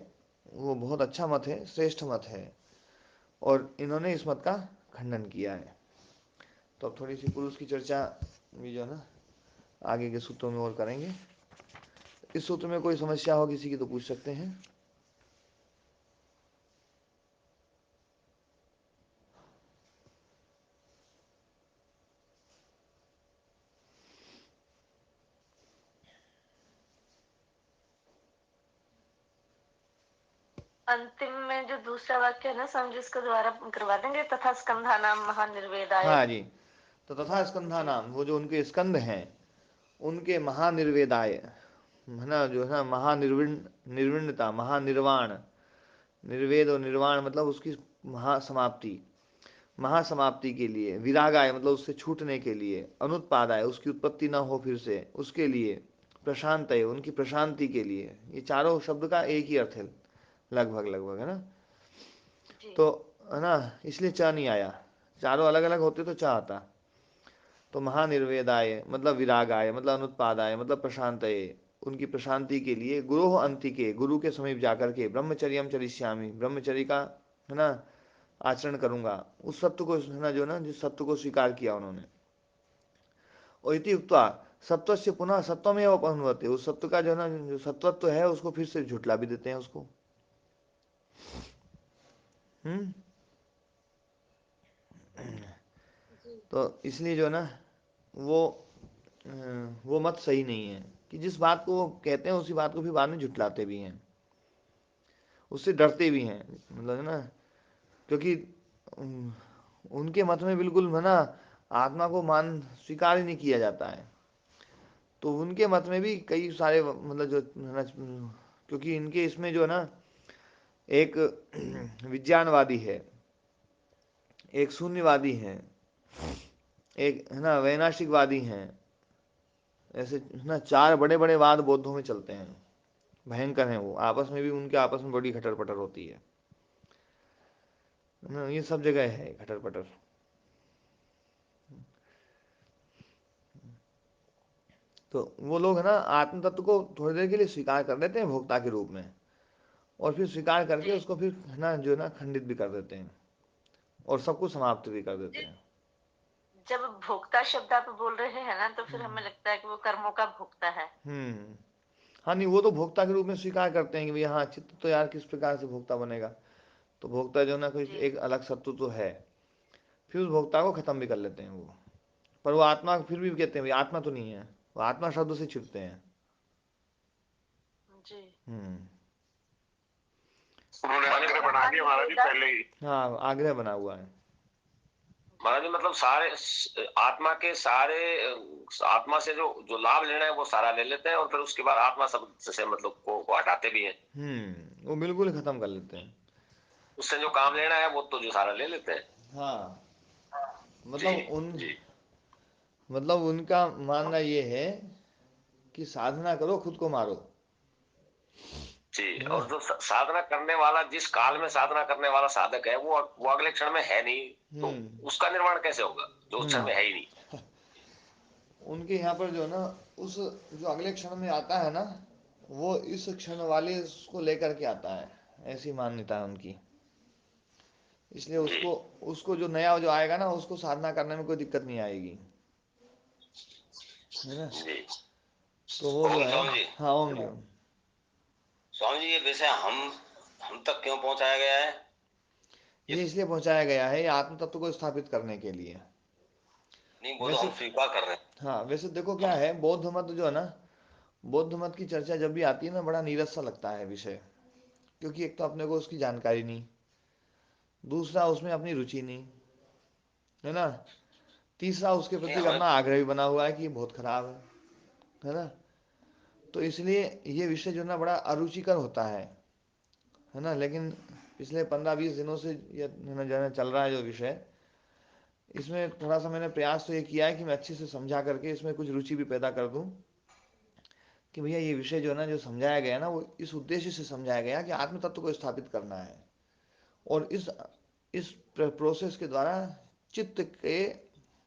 वो बहुत अच्छा मत है, श्रेष्ठ मत है, और इन्होंने इस मत का खंडन किया है। तो अब थोड़ी सी पुरुष की चर्चा भी जो है ना आगे के सूत्रों में और करेंगे। इस सूत्र में कोई समस्या हो किसी की तो पूछ सकते हैं। अंतिम में जो दूसरा वाक्य है ना समझ, इसको दोबारा करवा देंगे। तथा स्कंधा नाम महानिर्वेदाय। हाँ जी, तो तथा स्कंधा नाम, वो जो उनके स्कंद हैं उनके महानिर्वेदाय, है ना, जो है ना निर्विण्णता, महानिर्वाण, निर्वेद और निर्वाण मतलब उसकी महासमाप्ति, महासमाप्ति के लिए, विरागाय मतलब उससे छूटने के लिए, अनुत्पादाय उसकी उत्पत्ति न हो फिर से उसके लिए, प्रशांत है उनकी प्रशांति के लिए। ये चारों शब्द का एक ही अर्थ है लगभग लगभग, है ना। तो है ना, इसलिए च नहीं आया, चारों अलग अलग होते तो च आता। तो महानिर्वेदाय मतलब विरागाय मतलब अनुत्पादाय मतलब प्रशांतये, उनकी प्रशांति के लिए, गुरु अंतिके गुरु के समीप जाकर के, ब्रह्मचर्यम चरिष्यामि ब्रह्मचर्य का, है ना, आचरण करूंगा। उस सत्य को, है ना, जो ना जिस सत्य को स्वीकार किया उन्होंने। और इति उक्त्वा सत्व से पुनः सत्व में अपहनवते, उस सत्य का जो ना जो सत्वत्व है उसको फिर से झुटला भी देते हैं उसको। तो इसलिए जो ना वो मत सही नहीं है कि जिस बात को वो कहते हैं उसी बात को फिर बाद में झुटलाते भी हैं, उससे डरते भी हैं, मतलब है ना, क्योंकि उनके मत में बिल्कुल है ना आत्मा को मान स्वीकार ही नहीं किया जाता है। तो उनके मत में भी कई सारे मतलब जो है ना, क्योंकि इनके इसमें जो है ना एक विज्ञानवादी है, एक शून्यवादी है, एक है ना वैनाशिकवादी हैं, ऐसे ना चार बड़े बड़े वाद बौद्धों में चलते हैं, भयंकर हैं वो, आपस में भी उनके आपस में बड़ी खटर पटर होती है ना, ये सब जगह है खटर पटर। तो वो लोग है ना आत्म तत्व को थोड़ी देर के लिए स्वीकार कर लेते हैं भोक्ता के रूप में, और फिर स्वीकार करके उसको फिर है ना जो है ना खंडित भी कर देते हैं और सब कुछ समाप्त भी कर देते हैं। जब भोक्ता शब्द आप बोल रहे हैं ना, तो फिर हमें लगता है कि वो कर्मों का भोक्ता है। हाँ नहीं, वो तो भोक्ता के रूप में स्वीकार करते हैं कि भाई हाँ चित्त तो यार किस प्रकार से भोक्ता बनेगा, तो भोक्ता जो ना कोई एक अलग सत्व तो है, फिर उस भोक्ता को खत्म भी कर लेते हैं वो। पर वो आत्मा फिर भी कहते हैं भाई आत्मा तो नहीं है, वो आत्मा शब्द से छिपते हैं। जी। उन्होंने आग्रह बना दिया महाराज जी पहले ही। हाँ आग्रह बना हुआ है महाराज जी, मतलब सारे आत्मा के सारे आत्मा से जो जो लाभ लेना है वो सारा ले लेते हैं, और फिर उसके बाद आत्मा शब्द से मतलब को हटाते भी हैं। वो बिल्कुल खत्म कर लेते हैं। उससे जो काम लेना है वो तो जो सारा ले लेते हैं। हाँ जी मतलब जी मतलब उनका मानना ये है कि साधना करो खुद को मारो जी। है ना। और जो साधना करने वाला, जिस काल में साधना करने वाला साधक है, वो अगले क्षण में है नहीं, तो उसका निर्माण कैसे होगा जो उस क्षण में है ही नहीं। उनके यहाँ पर जो है ना उस जो अगले क्षण में आता है ना, वो इस क्षण वाले को लेकर के आता है, ऐसी मान्यता है उनकी। इसलिए उसको उसको जो नया जो आएगा ना उसको साधना करने में कोई दिक्कत नहीं आएगी, है ना। जी तो वो जो है, स्वामी जी, हाँ ओम जी ओम। स्वामी जी, ये विषय हम तक क्यों पहुंचाया गया है? ये इसलिए पहुंचाया गया है, ये आत्म तत्व को स्थापित करने के लिए। नहीं, वो तो वैसे हम स्वीकार कर रहे हैं। हाँ, वैसे देखो क्या है, बौद्ध मत जो है ना, बौद्ध मत की चर्चा जब भी आती है ना बड़ा नीरस सा लगता है विषय, क्योंकि एक तो अपने को उसकी जानकारी नहीं, दूसरा उसमें अपनी रुचि नहीं, है ना, तीसरा उसके नहीं, प्रति हमें अपना आग्रह भी बना हुआ है कि ये बहुत खराब है ना। तो इसलिए ये विषय जो ना बड़ा अरुचिकर होता है ना। लेकिन पिछले 15-20 दिनों से ये है ना जो है चल रहा है जो विषय, इसमें थोड़ा सा मैंने प्रयास तो ये किया है कि मैं अच्छे से समझा करके इसमें कुछ रुचि भी पैदा कर दूं, कि भैया ये विषय जो है ना जो समझाया गया ना वो इस उद्देश्य से समझाया गया कि आत्म तत्व को स्थापित करना है, और इस प्रोसेस के द्वारा चित्त के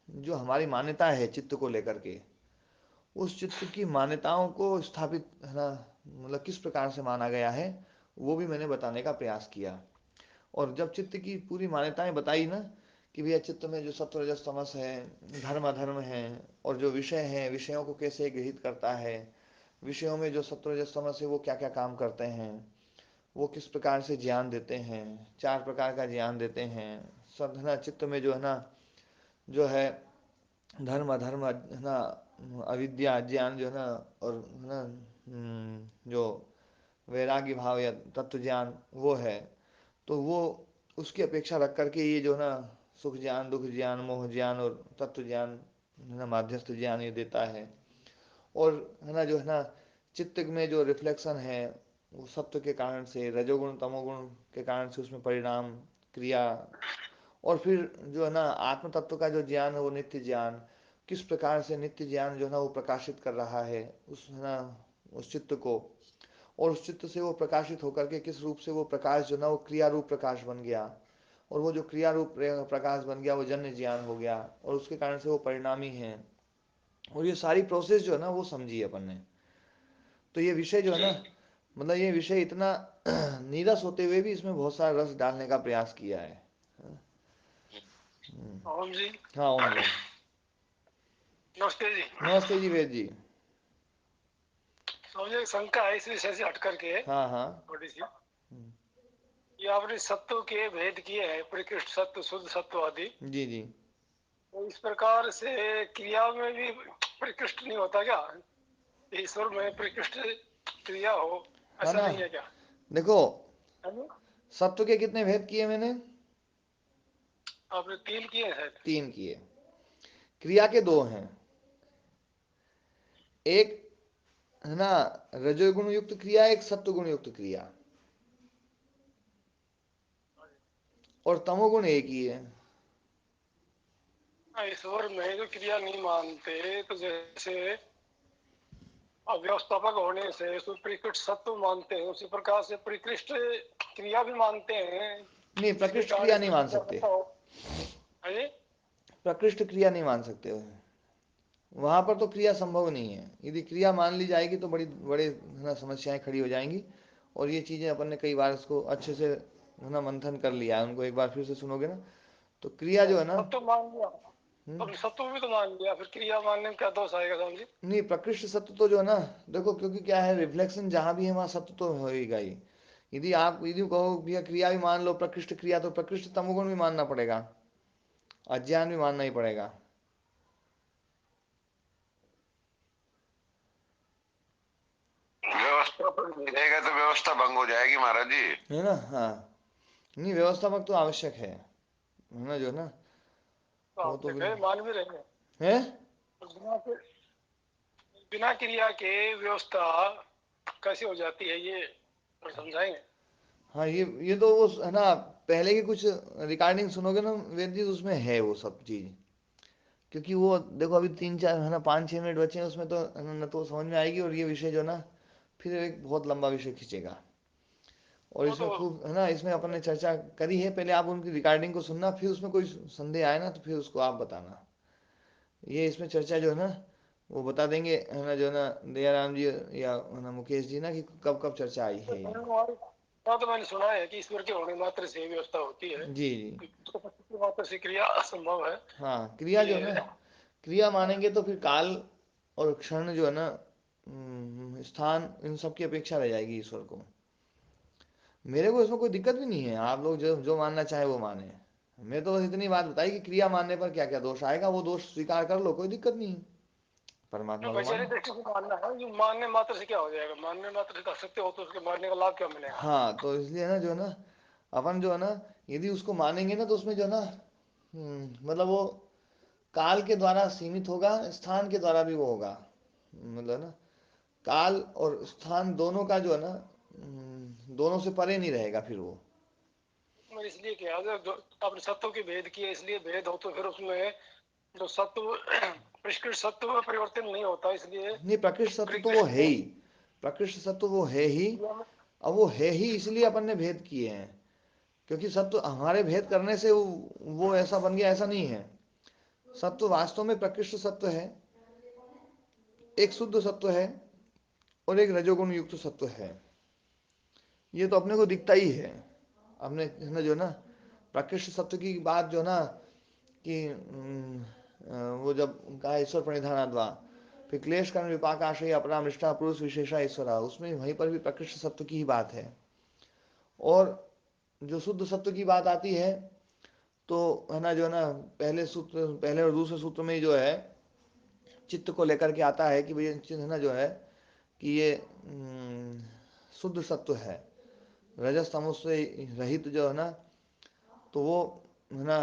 जो हमारी मान्यता है चित्त को लेकर के, उस चित्त की मान्यताओं को स्थापित है ना, मतलब किस प्रकार से माना गया है वो भी मैंने बताने का प्रयास किया। और जब चित्त की पूरी मान्यताएं बताई ना कि भैया चित्त में जो सत्व रजस तमस है, धर्म अधर्म है, और जो विषय हैं विषयों को कैसे गृहित करता है, विषयों में जो सत्व रजस तमस है वो क्या क्या काम करते हैं, वो किस प्रकार से ज्ञान देते हैं, 4 प्रकार का ज्ञान देते हैं सब, है ना। चित्त में जो है ना, जो है धर्म अधर्म, है ना, अविद्या ज्ञान जो है ना, और है ना जो वैराग्य भाव या तत्व ज्ञान वो है। तो वो उसकी अपेक्षा रख करके ये जो है ना सुख ज्ञान, दुख ज्ञान, मोह ज्ञान और तत्व ज्ञान, है ना, माध्यस्थ ज्ञान ये देता है। और है ना जो है ना चित्त में जो रिफ्लेक्शन है वो सत्व के कारण से, रजोगुण तमोगुण के कारण से उसमें परिणाम क्रिया। और फिर जो है ना आत्म तत्व का जो ज्ञान है वो नित्य ज्ञान, किस प्रकार से नित्य ज्ञान जो है ना वो प्रकाशित कर रहा है उस, है ना, उस चित्त को। और उस चित्त से वो प्रकाशित होकर के किस रूप से वो प्रकाश जो ना वो क्रिया रूप प्रकाश बन गया, और वो जो क्रिया रूप प्रकाश बन गया वो जन्य ज्ञान हो गया, और उसके कारण से वो परिणामी है। और ये सारी प्रोसेस जो है ना वो समझी अपन ने। तो ये विषय जो है ना, मतलब ये विषय इतना नीरस होते हुए भी इसमें बहुत सारा रस डालने का प्रयास किया है। ओम जी। हाँ ओम जी। नमस्ते जी। नमस्ते जी वेद जी। मुझे एक शंका है इस विषय से हट करके, हाँ हाँ। थोड़ी सी। ये आपने सत्व के भेद किए हैं, परिकृष्ट सत्व, शुद्ध सत्व आदि। जी जी। तो इस प्रकार से क्रिया में भी परिकृष्ट नहीं होता क्या? ईश्वर में परिकृष्ट क्रिया हो, हाँ ऐसा ना, नहीं है क्या? देखो है ना? सत्व के कितने भेद किए मैंने? आपने 3 किए हैं शायद। 3 किए। क्रिया के 2 हैं। एक है ना रजोगुण युक्त क्रिया, एक सत्वगुण युक्त क्रिया, और तमोगुण एक ही है। ईश्वर में जो क्रिया नहीं मानते, तो जैसे व्यवस्थापक होने से उसमें परिकृष्ट सत्व मानते हैं, उसी प्रकार से परिकृष्ट क्रिया भी मानते हैं, नहीं, जिसके प्रकृष्ट कारण क्रिया से नहीं मान क्रिया सकते। होता हो। है जी? प्रकृष्ट क्रिया नहीं मान सकते हो, वहां पर तो क्रिया संभव नहीं है। यदि क्रिया मान ली जाएगी तो बड़ी बड़े है ना समस्याएं खड़ी हो जाएंगी। और ये चीज़ें अपन ने कई बार इसको अच्छे से है ना मंथन कर लिया है, उनको एक बार फिर से सुनोगे ना तो क्रिया जो है ना। सत्व मान लिया, तो सत्व भी तो मान लिया, फिर क्रिया मानने में क्या दोष आएगा स्वामी जी? नहीं, प्रकृष्ट सत्य तो जो है ना, देखो क्योंकि क्या है, रिफ्लेक्शन जहां भी है वहां सत्य तो होएगा ही। यदि कहो भैया क्रिया भी मान लो प्रकृष्ट क्रिया, तो प्रकृष्ट तमोगुण भी मानना पड़ेगा, अज्ञान भी मानना ही पड़ेगा। व्यवस्था पर मिलेगा तो व्यवस्था भंग हो जाएगी महाराज जी। है ना। हाँ, नहीं व्यवस्थापक तो आवश्यक है ना जो है ना, तो वो आप तो देखे मान भी रहे हैं। है। तो बिना क्रिया के व्यवस्था कैसे हो जाती है, ये थोड़ा समझाएंगे? हाँ, ये तो वो है ना, पहले की कुछ रिकॉर्डिंग सुनोगे ना वेद जी, उसमें है वो सब चीज़। क्योंकि वो देखो अभी 3 4 है ना 5 6 मिनट बचे हैं, उसमें तो है ना तो समझ में आएगी। और ये विषय जो है ना फिर एक बहुत लंबा विषय खींचेगा। और वो इसमें तो खूब है ना, इसमें अपन ने चर्चा करी है। पहले आप उनकी रिकॉर्डिंग को सुनना, फिर उसमें कोई संदेह आए ना तो फिर उसको आप बताना। ये इसमें चर्चा जो है ना वो बता देंगे, है ना जो है ना दयाराम जी या है ना मुकेश जी ना, कि कब कब चर्चा आई है ये। तो मैंने सुना है कि ईश्वर के होने मात्र से व्यवस्था होती है, जी जी। उसको प्रकृति मात्र से क्रिया असंभव है। हाँ, क्रिया जो है ना, ये क्रिया मानेंगे तो फिर काल और क्षण जो है ना, स्थान, इन सब की अपेक्षा रह जाएगी ईश्वर को। मेरे को इसमें कोई दिक्कत भी नहीं है, आप लोग जो जो मानना चाहे वो माने। मैं तो बस इतनी बात बताई कि क्रिया मानने पर क्या क्या दोष आएगा, वो दोष स्वीकार कर लो, कोई दिक्कत नहीं है, परमात्मा को वैचारिक मानो। दृष्टि से मानना है, जो मानने मात्र से क्या हो जाएगा? मानने मात्र से असत्य हो तो उसके मानने का लाभ क्या मिलेगा? हाँ, तो इसलिए ना जो है ना अपन जो है ना यदि उसको मानेंगे ना तो उसमें जो है ना मतलब वो काल के द्वारा सीमित होगा, स्थान के द्वारा भी वो होगा। मतलब ना काल और स्थान दोनों का जो है ना दोनों से परे नहीं रहेगा फिर वो। मैं इसलिए क्या आपने सत्व के भेद किए, इसलिए भेद हो तो फिर उसमें जो सत्व परिष्कृत सत्व में परिवर्तन नहीं होता, इसलिए नहीं, प्रकृष्ट सत्व तो वो परिकृष्ट है में ही, प्रकृष्ट सत्व वो है ही। क्रिया में अब वो है ही इसलिए अपन ने भेद किए हैं, क्योंकि सत्व हमारे भेद करने से वो ऐसा बन गया, ऐसा नहीं है। सत्व वास्तव में प्रकृष्ट सत्व है, एक शुद्ध सत्व है, और एक रजोगुण युक्त सत्व है। ये तो अपने को दिखता ही है। अपने है ना जो ना प्रकृष्ट सत्व की बात जो ना कि वो जब कहा ईश्वर प्रणिधानाद्वा, फिर क्लेश कर्म विपाक आशय अपरामृष्टा पुरुष विशेषा ईश्वरा, उसमें वहीं पर भी प्रकृष्ट सत्व की ही बात है। और जो शुद्ध सत्व की बात आती है तो है ना, जो है ना, पहले सूत्र, पहले और दूसरे सूत्र में जो है चित्त को लेकर के आता है कि भाई है ना, जो है कि ये शुद्ध सत्व है, रजस तमस से रहित जो है ना, तो वो है ना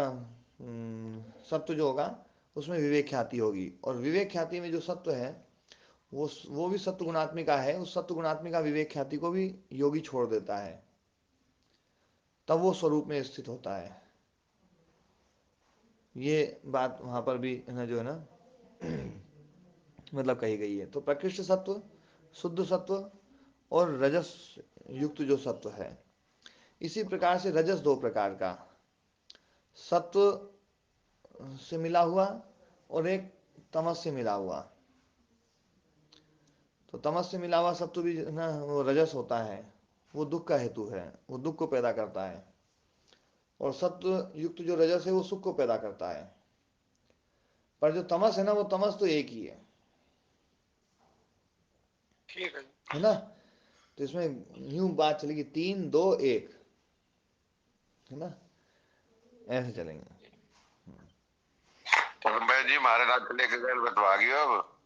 सत्व जो होगा उसमें विवेक ख्याति होगी। और विवेक ख्याति में जो सत्व है वो भी सत्व गुणात्मिका है। उस सत्व गुणात्मिका विवेक ख्याति को भी योगी छोड़ देता है, तब वो स्वरूप में स्थित होता है। ये बात वहां पर भी है ना, जो है ना मतलब कही गई है। तो प्रकृष्ट सत्व, शुद्ध सत्व और रजस युक्त जो सत्व है। इसी प्रकार से रजस दो प्रकार का, सत्व से मिला हुआ और एक तमस से मिला हुआ। तो तमस से मिला हुआ सत्व भी ना वो रजस होता है, वो दुख का हेतु है, वो दुख को पैदा करता है। और सत्व युक्त जो रजस है वो सुख को पैदा करता है। पर जो तमस है ना, वो तमस तो एक ही ठीक है ना। तो इसमें यूं बात चलेगी 3 2 1 है ना, ऐसे चलेंगे। तो मैं जी हमारे रात लेके गए बतवा गयो अब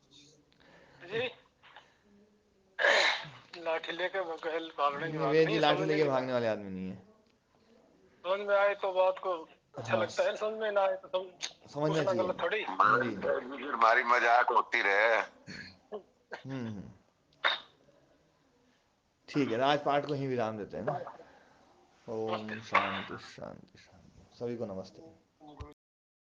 जी। लाठी लेके गैल भागने की नहीं, बात वे जी नहीं, लाठी समझने लेके की बात। भागने वाले आदमी नहीं है। समझ में आए तो बात को अच्छा हाँ, लगता है, समझ में ना आए तो समझना पूछना चाहिए। गलत थोड़ी। जी हमारी मजाक होती रहे। हम्म। ठीक है, आज पाठ को ही विराम देते हैं ना। ओम शांति शांति शांति। सभी को नमस्ते।